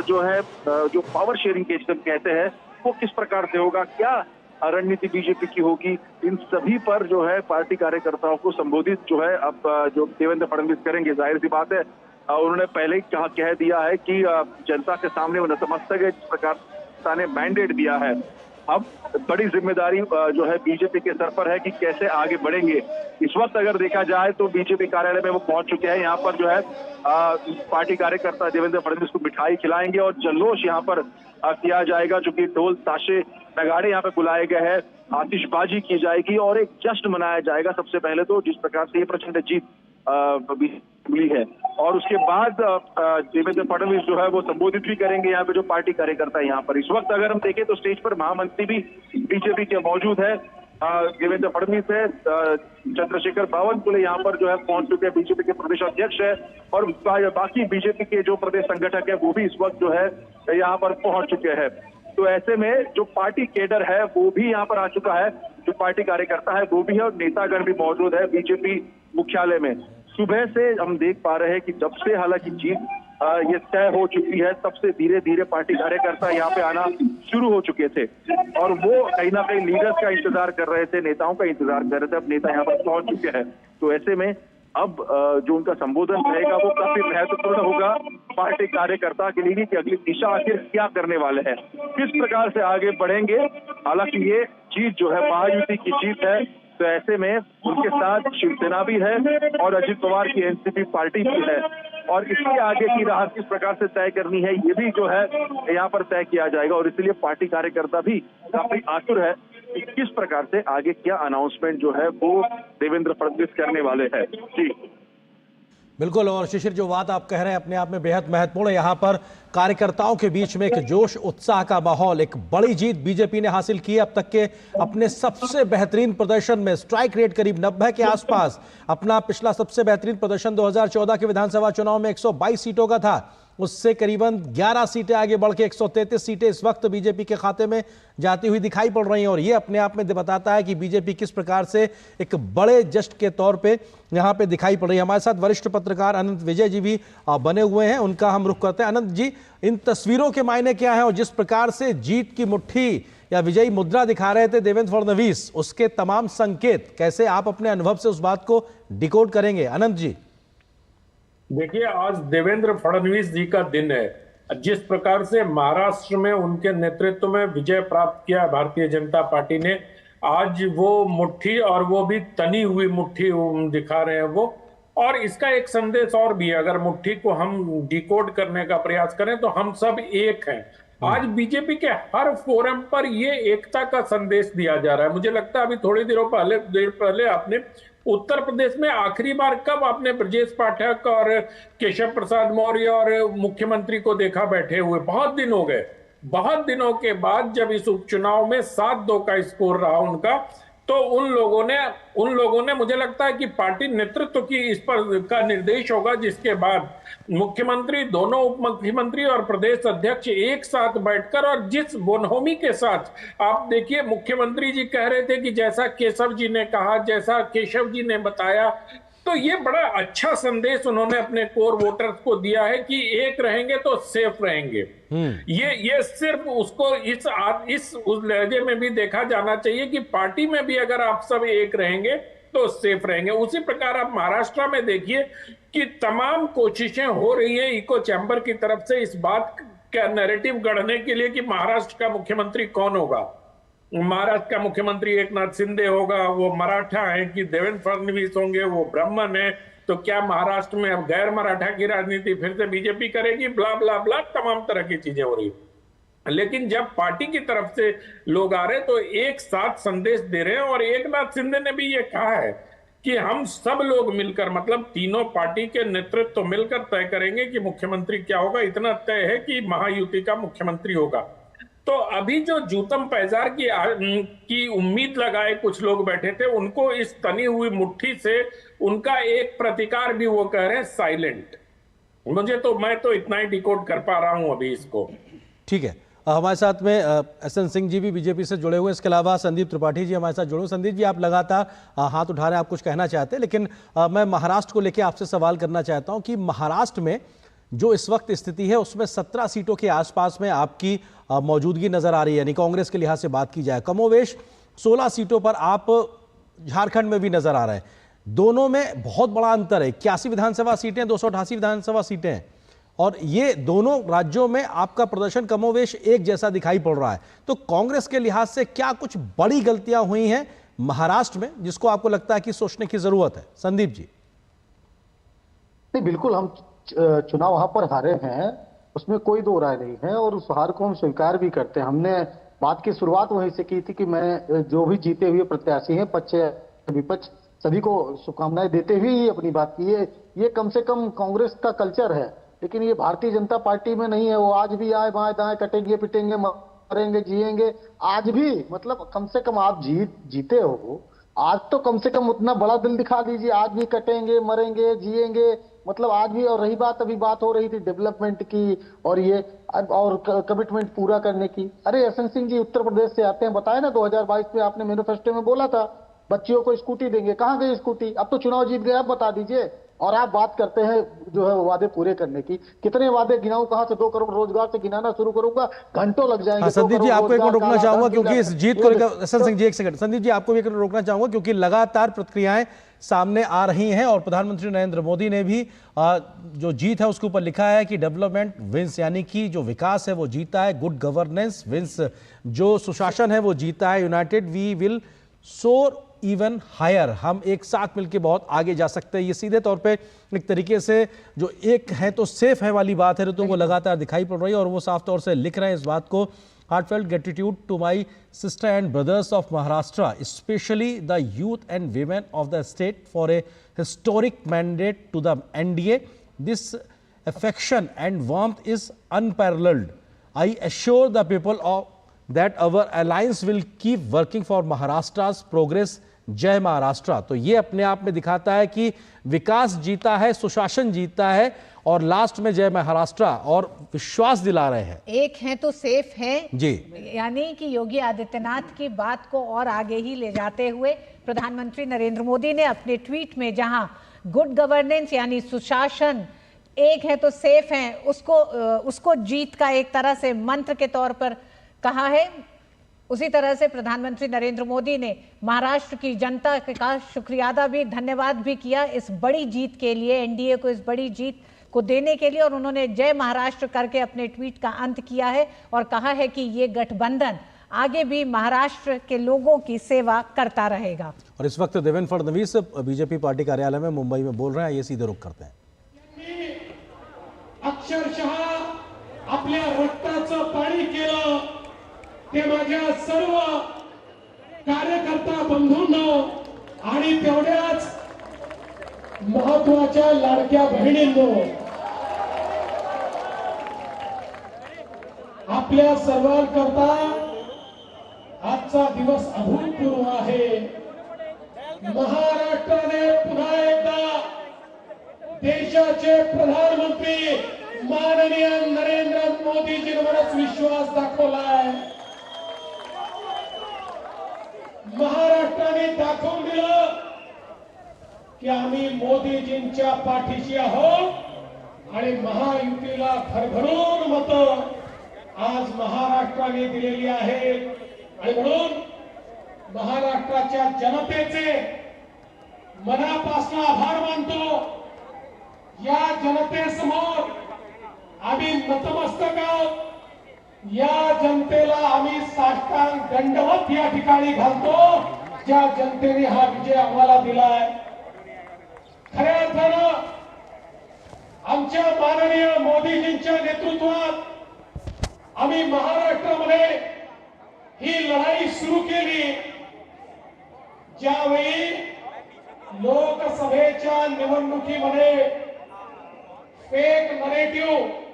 जो है जो पावर शेयरिंग के जिसे हम कहते हैं वो किस प्रकार से होगा, क्या रणनीति बीजेपी की होगी, इन सभी पर जो है पार्टी कार्यकर्ताओं को संबोधित जो है अब जो देवेंद्र फडणवीस करेंगे। जाहिर सी बात है उन्होंने पहले ही कह दिया है कि जनता के सामने वो नतमस्तक है, जिस प्रकार ने मैंडेट दिया है। अब बड़ी जिम्मेदारी जो है बीजेपी के सर पर है कि कैसे आगे बढ़ेंगे। इस वक्त अगर देखा जाए तो बीजेपी कार्यालय में वो पहुंच चुके हैं। यहाँ पर जो है पार्टी कार्यकर्ता देवेंद्र फडणवीस को मिठाई खिलाएंगे और जल्लोष यहाँ पर किया जाएगा, जो कि ढोल ताशे नगाड़े यहाँ पे बुलाए गए हैं, आतिशबाजी की जाएगी और एक जश्न मनाया जाएगा। सबसे पहले तो जिस प्रकार से ये प्रचंड जीत मिली है और उसके बाद देवेंद्र फडणवीस जो है वो संबोधित भी करेंगे यहाँ पे जो पार्टी कार्यकर्ता है यहाँ पर। इस वक्त अगर हम देखें तो स्टेज पर महामंत्री भी बीजेपी के मौजूद है, देवेंद्र फडणवीस है, चंद्रशेखर बावनकुले यहाँ पर जो है पहुंच चुके हैं, बीजेपी के प्रदेश अध्यक्ष है और बाकी बीजेपी के जो प्रदेश संगठक है वो भी इस वक्त जो है यहाँ पर पहुंच चुके हैं। तो ऐसे में जो पार्टी केडर है वो भी यहाँ पर आ चुका है, जो पार्टी कार्यकर्ता है वो भी है और नेतागण भी मौजूद है बीजेपी मुख्यालय में। सुबह से हम देख पा रहे हैं कि जब से हालांकि जीत ये तय हो चुकी है। सबसे धीरे धीरे पार्टी कार्यकर्ता यहाँ पे आना शुरू हो चुके थे और वो कहीं ना कहीं लीडर्स का इंतजार कर रहे थे, नेताओं का इंतजार कर रहे थे। अब नेता यहाँ पर पहुंच चुके हैं, तो ऐसे में अब जो उनका संबोधन रहेगा वो काफी महत्वपूर्ण होगा पार्टी कार्यकर्ता के लिए कि अगली दिशा आखिर क्या करने वाले हैं, किस प्रकार से आगे बढ़ेंगे। हालांकि ये जीत जो है महायुति की जीत है, तो ऐसे में उनके साथ शिवसेना भी है और अजित पवार की एनसीपी पार्टी भी है और इसके आगे की राह किस प्रकार से तय करनी है ये भी जो है यहाँ पर तय किया जाएगा। और इसलिए पार्टी कार्यकर्ता भी काफी आतुर है कि किस प्रकार से आगे क्या अनाउंसमेंट जो है वो देवेंद्र फडणवीस करने वाले हैं। जी बिल्कुल, और शिशिर जो बात आप कह रहे हैं अपने आप में बेहद महत्वपूर्ण है। यहाँ पर कार्यकर्ताओं के बीच में एक जोश उत्साह का माहौल, एक बड़ी जीत बीजेपी ने हासिल की अब तक के अपने सबसे बेहतरीन प्रदर्शन में। स्ट्राइक रेट करीब 90 के आसपास, अपना पिछला सबसे बेहतरीन प्रदर्शन 2014 के विधानसभा चुनाव में 122 सीटों का था, उससे करीबन 11 सीटें आगे बढ़ के 133 सीटें इस वक्त बीजेपी के खाते में जाती हुई दिखाई पड़ रही हैं। और ये अपने आप में बताता है कि बीजेपी किस प्रकार से एक बड़े जश्न के तौर पे यहाँ पे दिखाई पड़ रही है। हमारे साथ वरिष्ठ पत्रकार अनंत विजय जी भी बने हुए हैं, उनका हम रुख करते हैं। अनंत जी, इन तस्वीरों के मायने क्या है और जिस प्रकार से जीत की मुट्ठी या विजयी मुद्रा दिखा रहे थे देवेंद्र फडणवीस, उसके तमाम संकेत कैसे आप अपने अनुभव से उस बात को डिकोड करेंगे? अनंत जी देखिए, आज देवेंद्र फडणवीस जी का दिन है। जिस प्रकार से महाराष्ट्र में उनके नेतृत्व में विजय प्राप्त किया भारतीय जनता पार्टी ने, आज वो मुट्ठी और वो भी तनी हुई मुट्ठी दिखा रहे हैं वो। और इसका एक संदेश और भी है, अगर मुट्ठी को हम डिकोड करने का प्रयास करें तो हम सब एक हैं। आज बीजेपी के हर फोरम पर ये एकता का संदेश दिया जा रहा है। मुझे लगता है अभी थोड़ी देर पहले आपने उत्तर प्रदेश में आखिरी बार कब आपने ब्रजेश पाठक और केशव प्रसाद मौर्य और मुख्यमंत्री को देखा बैठे हुए? बहुत दिन हो गए। बहुत दिनों के बाद जब इस उपचुनाव में 7-2 का स्कोर रहा उनका, तो उन लोगों ने मुझे लगता है कि पार्टी नेतृत्व की इस पर का निर्देश होगा, जिसके बाद मुख्यमंत्री, दोनों उप मुख्यमंत्री और प्रदेश अध्यक्ष एक साथ बैठकर, और जिस बोनहोमी के साथ आप देखिए, मुख्यमंत्री जी कह रहे थे कि जैसा केशव जी ने कहा, जैसा केशव जी ने बताया, तो ये बड़ा अच्छा संदेश उन्होंने अपने कोर वोटर्स को दिया है कि एक रहेंगे तो सेफ रहेंगे। ये सिर्फ उसको उस लहजे में भी देखा जाना चाहिए कि पार्टी में भी अगर आप सब एक रहेंगे तो सेफ रहेंगे। उसी प्रकार आप महाराष्ट्र में देखिए कि तमाम कोशिशें हो रही है इको चैम्बर की तरफ से इस बात का नैरेटिव गढ़ने के लिए कि महाराष्ट्र का मुख्यमंत्री कौन होगा। महाराष्ट्र का मुख्यमंत्री एकनाथ शिंदे होगा, वो मराठा है कि देवेंद्र फडणवीस होंगे, वो ब्राह्मण है, तो क्या महाराष्ट्र में अब गैर मराठा की राजनीति फिर से बीजेपी करेगी? ब्ला ब्ला ब्ला, तमाम तरह की चीजें हो रही। लेकिन जब पार्टी की तरफ से लोग आ रहे तो एक साथ संदेश दे रहे हैं। और एकनाथ शिंदे ने भी ये कहा है कि हम सब लोग मिलकर, मतलब तीनों पार्टी के नेतृत्व मिलकर तय करेंगे कि मुख्यमंत्री क्या होगा। इतना तय है कि महायुति का मुख्यमंत्री होगा। तो अभी जो जूतम पैजार की उम्मीद लगाए कुछ लोग बैठे थे, उनको इस तनी हुई मुट्ठी से उनका एक प्रतिकार भी वो कह रहे हैं साइलेंट। मैं तो इतना ही डिकोड कर पा रहा हूं अभी इसको। ठीक है, हमारे साथ में एसएन सिंह जी भी बीजेपी से जुड़े हुए, इसके अलावा संदीप त्रिपाठी जी हमारे साथ जुड़े हुए। संदीप जी, आप लगातार हाथ उठा रहे हैं, आप कुछ कहना चाहते हैं, लेकिन मैं महाराष्ट्र को लेकर आपसे सवाल करना चाहता हूं कि महाराष्ट्र में जो इस वक्त स्थिति है उसमें 17 सीटों के आसपास में आपकी मौजूदगी नजर आ रही है, यानी कांग्रेस के लिहाज से बात की जाए। कमोवेश 16 सीटों पर आप झारखंड में भी नजर आ रहे हैं। दोनों में बहुत बड़ा अंतर है, 81 विधानसभा सीटें, 288 विधानसभा सीटें हैं, और ये दोनों राज्यों में आपका प्रदर्शन कमोवेश एक जैसा दिखाई पड़ रहा है। तो कांग्रेस के लिहाज से क्या कुछ बड़ी गलतियां हुई हैं महाराष्ट्र में जिसको आपको लगता है कि सोचने की जरूरत है? संदीप जी। नहीं, बिल्कुल, हम चुनाव वहां पर हारे हैं, उसमें कोई दो राय नहीं है, और उस हार को हम स्वीकार भी करते हैं। हमने बात की शुरुआत वहीं से की थी कि मैं जो भी जीते हुए प्रत्याशी हैं, पक्ष विपक्ष, सभी को शुभकामनाएं देते हुए ही अपनी बात की है। ये कम से कम कांग्रेस का कल्चर है, लेकिन ये भारतीय जनता पार्टी में नहीं है। वो आज भी आए बाएं दाएं कटेंगे पिटेंगे मरेंगे जिएंगे, आज भी, मतलब कम से कम आप जीते हो, आज तो कम से कम उतना बड़ा दिल दिखा दीजिए। आज भी कटेंगे मरेंगे जिएंगे, मतलब आज भी। और रही बात, अभी बात हो रही थी डेवलपमेंट की और ये और कमिटमेंट पूरा करने की। अरे एसएन सिंह जी उत्तर प्रदेश से आते हैं, बताए ना 2022 में आपने मैनिफेस्टो में बोला था बच्चियों को स्कूटी देंगे, कहाँ गई स्कूटी? अब तो चुनाव जीत गए, अब बता दीजिए और आप बात करते हैं जो है वादे पूरे करने की। कितने वादे गिनाऊं, कहां से 2 करोड़ रोजगार से गिनाना शुरू करूंगा, घंटों लग जाएंगे। हाँ, संदीप जी आपको एक मिनट रोकना चाहूंगा क्योंकि इस जीत को लेकर एस एन सिंह जी एक सेकंड, संदीप जी आपको भी एक मिनट रोकना चाहूंगा क्योंकि लगातार प्रतिक्रियाएं सामने आ रही हैं और प्रधानमंत्री नरेंद्र मोदी ने भी जो जीत है उसके ऊपर लिखा है कि डेवलपमेंट विंस, यानी कि जो विकास है वो जीता है, गुड गवर्नेंस विंस, जो सुशासन है वो जीता है, यूनाइटेड वी विल सोर इवन हायर, हम एक साथ मिलकर बहुत आगे जा सकते हैं। ये सीधे तौर पे एक तरीके से जो एक है तो सेफ है वाली बात है ऋतु को लगातार दिखाई पड़ रही है और वो साफ तौर से लिख रहे हैं इस बात को। Heartfelt gratitude to my sister and brothers of Maharashtra, especially the youth and women of the state for a historic mandate to the NDA. This affection and warmth is unparalleled. I assure the people of that our alliance will keep working for Maharashtra's progress. जय महाराष्ट्र। तो ये अपने आप में दिखाता है कि विकास जीता है, सुशासन जीता है और लास्ट में जय महाराष्ट्र और विश्वास दिला रहे हैं। एक हैं तो सेफ हैं जी, यानी कि योगी आदित्यनाथ की बात को और आगे ही ले जाते हुए प्रधानमंत्री नरेंद्र मोदी ने अपने ट्वीट में जहां गुड गवर्नेंस यानी सुशासन, एक है तो सेफ हैं, उसको जीत का एक तरह से मंत्र के तौर पर कहा है, उसी तरह से प्रधानमंत्री नरेंद्र मोदी ने महाराष्ट्र की जनता का शुक्रिया अदा भी, धन्यवाद भी किया इस बड़ी जीत के लिए, एनडीए को इस बड़ी जीत को देने के लिए। और उन्होंने जय महाराष्ट्र करके अपने ट्वीट का अंत किया है और कहा है कि ये गठबंधन आगे भी महाराष्ट्र के लोगों की सेवा करता रहेगा। और इस वक्त देवेंद्र फडणवीस बीजेपी पार्टी कार्यालय में मुंबई में बोल रहे हैं, ये सीधे रुख करते हैं। अक्षरशः आपल्या रक्ताचं पाणी केलं ते माझ्या सर्व कार्यकर्ता बंधूंनो आणि तेवढ्याच महत्वाच्या लाडक्या बहिणींनो, आपल्या सर्वांकरता आजचा दिवस अभूतपूर्व आहे। महाराष्ट्राने पुन्हा एकदा देशाचे प्रधानमंत्री माननीय नरेंद्र मोदीजींवरच विश्वास दाखवलाय। महाराष्ट्राने दाखवून दिलं की आम्ही मोदीजींच्या पाठीशी आहोत आणि महायुतीला भरभरून मतं आज महाराष्ट्राने दिलेली आहेत आणि म्हणून महाराष्ट्राच्या जनतेचे मनापासून आभार मानतो। या जनतेसमोर आम्ही नतमस्तक आहोत। या जनतेला आम्ही साष्टांग दंडवत या ठिकाणी घालतो, ज्या जनतेने हा विजय आम्हाला दिलाय। खऱ्या अर्थानं आमच्या माननीय मोदीजींच्या नेतृत्वात आम्ही महाराष्ट्रामध्ये ही लढाई सुरू केली। ज्यावेळी लोकसभेच्या निवडणुकीमध्ये फेक नरेटिव्ह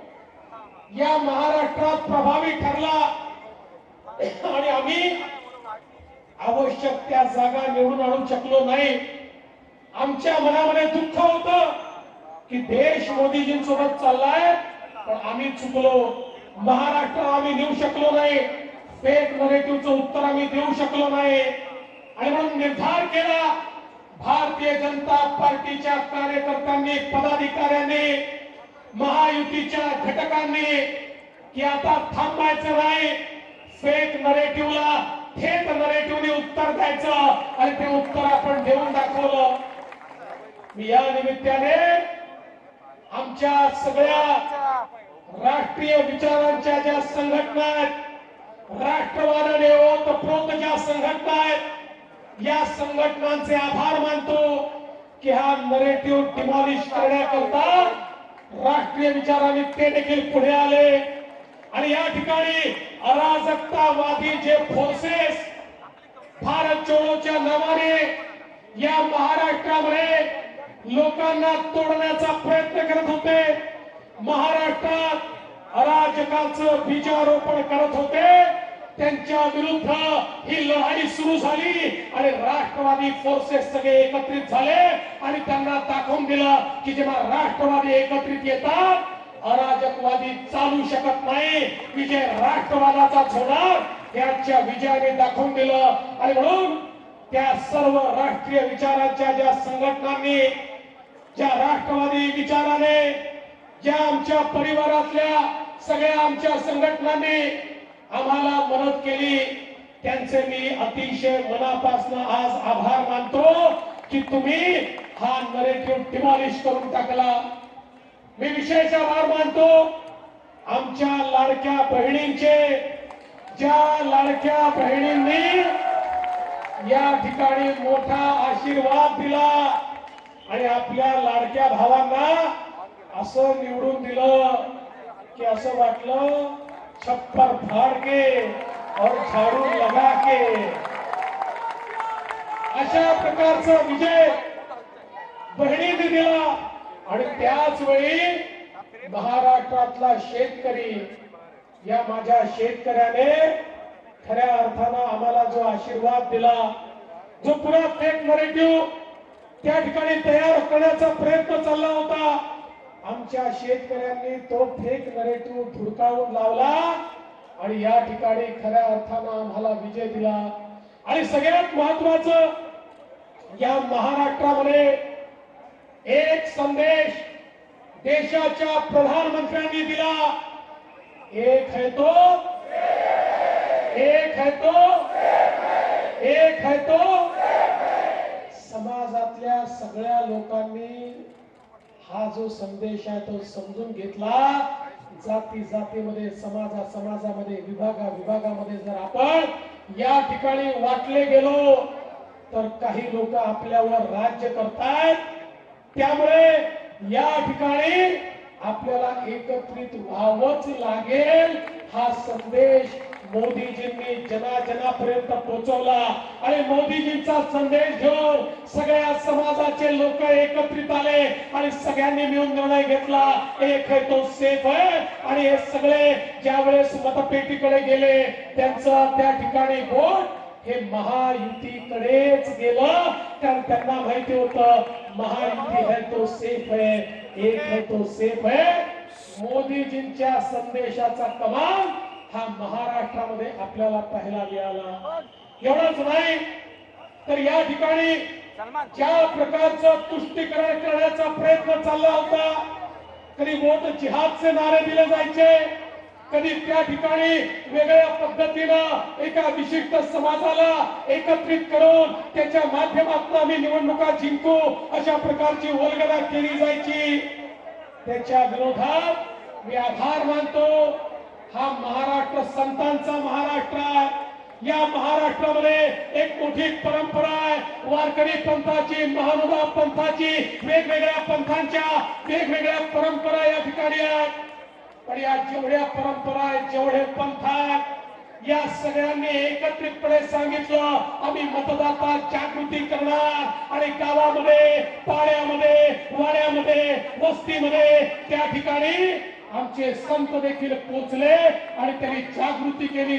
या महाराष्ट्रात प्रभावी ठरला आणि आम्ही आवश्यक त्या जागा निवडून आणू शकलो नाही। आमच्या मनामध्ये दुःख होतं की देश मोदीजींसोबत चाललाय, पण आम्ही चुकलो। महाराष्ट्र आम्ही नेऊ शकलो नाही, फेक नरेटिव्हचं उत्तर आम्ही देऊ शकलो नाही आणि म्हणून निर्धार केला भारतीय जनता पार्टीच्या कार्यकर्त्यांनी, पदाधिकाऱ्यांनी, महायुतीच्या घटकांनी की आता थांबायचं नाही, फेक नरेटिव्हला थेट नरेटिव्हने उत्तर द्यायचं आणि ते उत्तर आपण देऊन दाखवलं। मी या निमित्ताने आमच्या सगळ्या राष्ट्रीय विचारांच्या ज्या संघटना आहेत, राष्ट्रवादाने ओतप्रोत ज्या संघटना आहेत, या संघटनांचे आभार मानतो की हा नरेटिव्ह डिमॉलिश करण्याकरता राष्ट्रीय विचाराने ते देखील पुढे आले आणि या ठिकाणी अराजकतावादी जे फोर्सेस भारत जोडोच्या नावाने या महाराष्ट्रामध्ये लोकांना तोडण्याचा प्रयत्न करत होते, महाराष्ट्रात अराजकाचं बीजारोपण करत होते, त्यांच्या विरुद्ध ही लढाई सुरू झाली आणि राष्ट्रवादी फोर्सेस सगळे एकत्रित झाले आणि त्यांना दाखवून दिलं की जेव्हा राष्ट्रवादी एकत्रित येतात अराजकवादी चालू शकत नाही, विजय राष्ट्रवादाचाच होणार, त्याच्या विजयाने दाखवून दिलं। आणि म्हणून त्या सर्व राष्ट्रीय विचारांच्या ज्या संघटनांनी ज्या राष्ट्रवादी विचाराने, ज्या आमच्या परिवारातल्या सगळ्या आमच्या संघटनांनी आम्हाला मदत केली, त्यांचे मी अतिशय मनापासून आज आभार मानतो की तुम्ही हा नरेटिव्ह डिमॉलिश करून टाकला. मी विशेष आभार मानतो आमच्या लाडक्या बहिणींचे, ज्या लाडक्या बहिणींनी या ठिकाणी मोठा आशीर्वाद दिला आणि आपल्या लाडक्या भावांना असं निवडून दिलं की असं वाटलं छप्पर फाड़ के और झाड़ू लगा के. अशा प्रकारचा विजय बहिणींनी दिला. आणि त्याच वेळी महाराष्ट्रातला शेतकरी, या माझ्या शेतकऱ्याने खऱ्या अर्थानं आम्हाला जो आशीर्वाद दिला, जो पुरा फेक नरेटिव्ह त्या ठिकाणी तयार करण्याचा प्रयत्न चालला होता, आमच्या शेतकऱ्यांनी तो फेक नरेटिव्ह धुडकावून लावला आणि या ठिकाणी खऱ्या अर्थानं आम्हाला विजय दिला. आणि सगळ्यात महत्वाचं, या महाराष्ट्रामध्ये एक संदेश देशाच्या प्रधानमंत्र्यांनी दिला. एक है तो, एक है तो, एक है तो. समाजातल्या सगळ्या लोकांनी हा जो संदेश आहे तो समजून घेतला. जाती जातीमध्ये, समाजामध्ये, विभागामध्ये जर आपण या ठिकाणी वाटले गेलो तर काही लोक आपल्यावर राज्य करतायत. त्यामुळे या ठिकाणी आपल्याला एकत्रित व्हावंच लागेल. हा संदेश मोदीजींनी जनाजनापर्यंत पोहोचवला आणि मोदीजींचा संदेश घेऊन सगळ्या समाजाचे लोक एकत्रित आले आणि सगळ्यांनी मिळून निर्णय घेतला, एक है तो सेफ है. आणि हे सगळे ज्यावेळेस मतपेटीकडे गेले त्यांचं त्या ठिकाणी वोट हे महायुतीकडेच गेलं. कारण त्यांना माहिती होतं महायुती है तो सेफ है, एक है तो सेफ है. मोदीजींच्या संदेशाचा कमाल हा महाराष्ट्रामध्ये आपल्याला पाहायला मिळाला. एवढंच नाही तर या ठिकाणी ज्या प्रकारचं तुष्टीकरण करण्याचा प्रयत्न चालला होता, कधी वोट जिहादचे नारे दिले जायचे, कधी त्या ठिकाणी वेगळ्या पद्धतीनं एका विशिष्ट समाजाला एकत्रित करून त्याच्या माध्यमातून आम्ही निवडणुका जिंकू अशा प्रकारची वल्गना केली जायची. त्याच्या विरोधात मी आभार मानतो. हा महाराष्ट्र संतांचा महाराष्ट्र आहे. या महाराष्ट्रामध्ये एक मोठी परंपरा आहे, वारकरी पंथाची, महानुभाव पंथाची, वेगवेगळ्या पंथांच्या वेगवेगळ्या परंपरा या ठिकाणी आहेत. पण या जेवढ्या परंपरा आहेत, जेवढे पंथ आहेत, या सगळ्यांनी एकत्रितपणे सांगितलं आम्ही मतदाता जागृती करणार आणि गावामध्ये, पाड्यामध्ये, वाड्यामध्ये, वस्तीमध्ये त्या ठिकाणी आमचे संत देखील पोचले आणि त्यांनी जागृती केली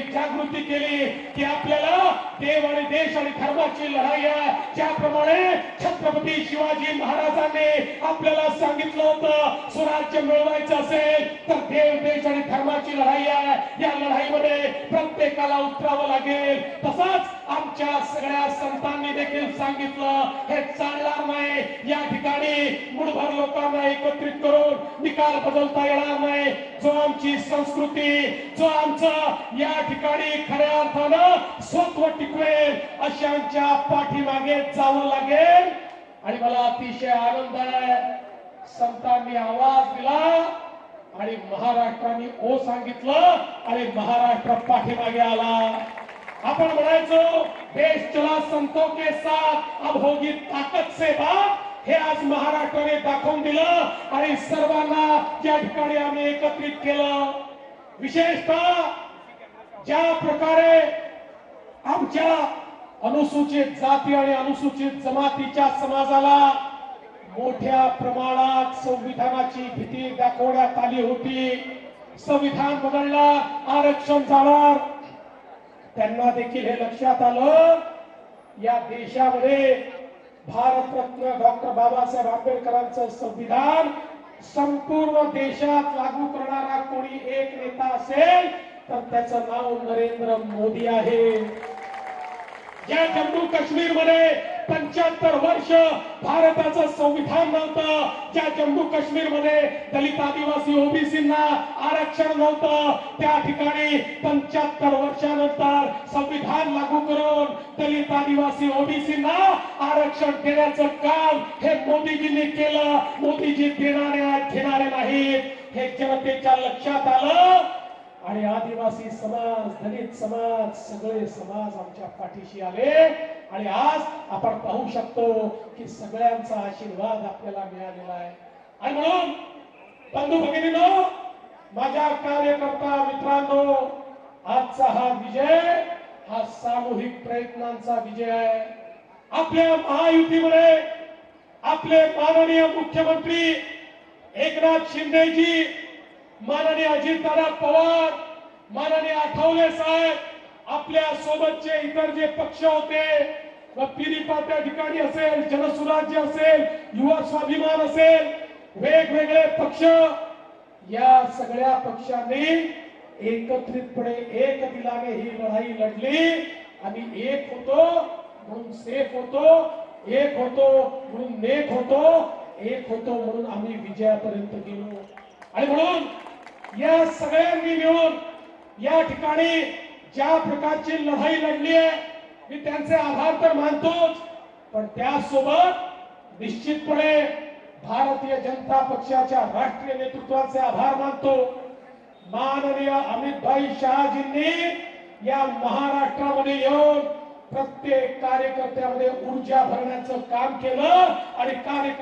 की आपल्याला देव आणि देश आणि धर्माची लढाई आहे. ज्याप्रमाणे छत्रपती शिवाजी महाराजांनी आपल्याला सांगितलं होतं स्वराज्य मिळवायचं असेल तर देव देश आणि धर्माची लढाई आहे. या लढाईमध्ये प्रत्येकाला उतरावं लागेल. तसंच आमच्या सगळ्या संतांनी देखील सांगितलं हे चालणार नाही. या ठिकाणी मुठभर लोकांना एकत्रित करून निकाल बदलता येणार नाही. जो आमची संस्कृती, जो आमचं या ठिकाणी खऱ्या अर्थानं स्वत्व टिकवेल अशांच्या पाठीमागे जावं लागेल. आणि मला अतिशय आनंद आहे, संतांनी आवाज दिला आणि महाराष्ट्राने ओ सांगितलं आणि महाराष्ट्र पाठीमागे आला. आपण म्हणायचो देश चला संतों के साथ, अब होगी ताकत से बात. हे आज महाराष्ट्राने दाखवून दिलं आणि सर्वांना ज्या ठिकाणी आम्ही एकत्रित केलं. विशेषतः ज्या प्रकारे आमच्या अनुसूचित जाती आणि अनुसूचित जमातीच्या समाजाला मोठ्या प्रमाणात संविधानाची भीती दाखवण्यात आली होती. संविधान बदलणार, आरक्षण जाणार, त्यांना देखील हे लक्षात आलं या देशामध्ये भारतरत्न डॉक्टर बाबासाहेब आंबेडकरांचं संविधान संपूर्ण देशात लागू करणारा कोणी एक नेता असेल तर त्याचं नाव नरेंद्र मोदी आहे. ज्या जम्मू काश्मीर मध्ये 75 वर्ष भारताचं संविधान नव्हतं, ज्या जम्मू काश्मीर मध्ये दलित आदिवासी ओबीसींना आरक्षण नव्हतं, त्या ठिकाणी 75 वर्षानंतर संविधान लागू करून दलित आदिवासी ओबीसींना आरक्षण देण्याचं काम हे मोदीजींनी केलं. मोदीजी घेणारे नाहीत हे जनतेच्या लक्षात आलं आणि आदिवासी समाज, दलित समाज, सगळे समाज आमच्या पाठीशी आले आणि आज आपण पाहू शकतो की सगळ्यांचा आशीर्वाद आपल्याला मिळालेला आहे. आणि म्हणून बंधू भगिनींनो, माझ्या कार्यकर्ता मित्रांनो, आजचा हा विजय हा सामूहिक प्रयत्नांचा विजय आहे. आपल्या महायुतीमध्ये आपले माननीय मुख्यमंत्री एकनाथ शिंदेजी, माननीय अजितदादा पवार, माननीय आठवले साहेब, आपल्या सोबतचे इतर जे पक्ष होते, पिरिपा त्या ठिकाणी असेल, जनसुराज्य असेल, युवा स्वाभिमान असेल, वेगवेगळे पक्ष, या सगळ्या पक्षांनी एकत्रितपणे एक दिलाने ही लढाई लढली. आम्ही एक होतो म्हणून सेफ होतो, एक होतो म्हणून नेक होतो, एक होतो म्हणून आम्ही विजयापर्यंत गेलो. आणि म्हणून या सगळ्यांनी मिळून या ठिकाणी ज्या प्रकारची लढाई लढली आहे, मी त्यांचे आभार तर मानतोच, पण त्यासोबत निश्चितपणे भारतीय जनता पक्षाच्या राष्ट्रीय नेतृत्वाचे आभार मानतो. माननीय अमित भाई शहाजींनी या महाराष्ट्रामध्ये येऊन प्रत्येक कार्यकर्त्यामध्ये ऊर्जा भरण्याचं काम केलं आणि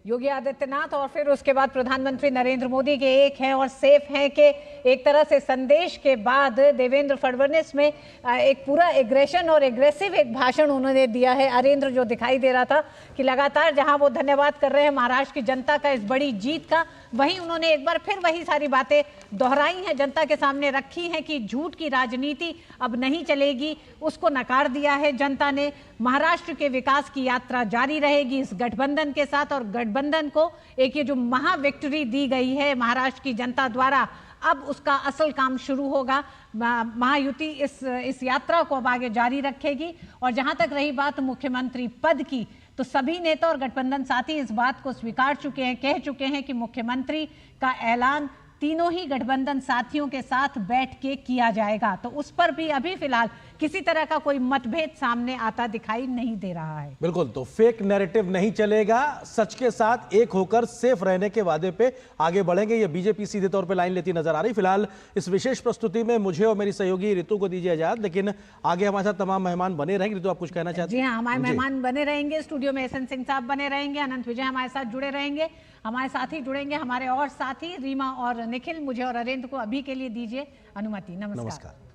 योगी आदित्यनाथ और फिर उसके बाद प्रधानमंत्री नरेंद्र मोदी के एक हैं और सेफ हैं के एक तरह से संदेश के बाद देवेंद्र फडणवीस में एक पूरा एग्रेशन और एग्रेसिव एक भाषण उन्होंने दिया है. अरेंद्र जो दिखाई दे रहा था कि लगातार जहां वो धन्यवाद कर रहे हैं महाराष्ट्र की जनता का इस बड़ी जीत का, वहीं उन्होंने एक बार फिर वही सारी बातें दोहराई हैं, जनता के सामने रखी हैं कि झूठ की राजनीति अब नहीं चलेगी, उसको नकार दिया है जनता ने. महाराष्ट्र के विकास की यात्रा जारी रहेगी इस गठबंधन के साथ और गठबंधन को एक ये जो महा विक्ट्री दी गई है महाराष्ट्र की जनता द्वारा, अब उसका असल काम शुरू होगा. महायुति इस यात्रा को अब आगे जारी रखेगी. और जहां तक रही बात मुख्यमंत्री पद की, तो सभी नेता और गठबंधन साथी इस बात को स्वीकार चुके हैं, कह चुके हैं कि मुख्यमंत्री का ऐलान तीनों ही गठबंधन साथियों के साथ बैठ के किया जाएगा. तो उस पर भी अभी फिलहाल किसी तरह का कोई मतभेद सामने आता दिखाई नहीं दे रहा है. बिल्कुल, तो फेक नैरेटिव नहीं चलेगा, सच के साथ एक होकर सेफ रहने के वादे पे आगे बढ़ेंगे. ये बीजेपी सीधे तौर पे लाइन लेती नजर आ रही. फिलहाल इस विशेष प्रस्तुति में मुझे और मेरी सहयोगी ऋतु को दीजिए इजाजत, लेकिन आगे हमारे साथ तमाम मेहमान बने रहेंगे. ऋतु, आप कुछ कहना चाहते हैं? जी हाँ, हमारे मेहमान बने रहेंगे. स्टूडियो में एसएन सिंह साहब बने रहेंगे, अनंत विजय हमारे साथ जुड़े रहेंगे, हमारे साथ ही जुड़ेंगे हमारे और साथी रीमा और निखिल. मुझे और अरेंद्र को अभी के लिए दीजिए अनुमति. नमस्कार.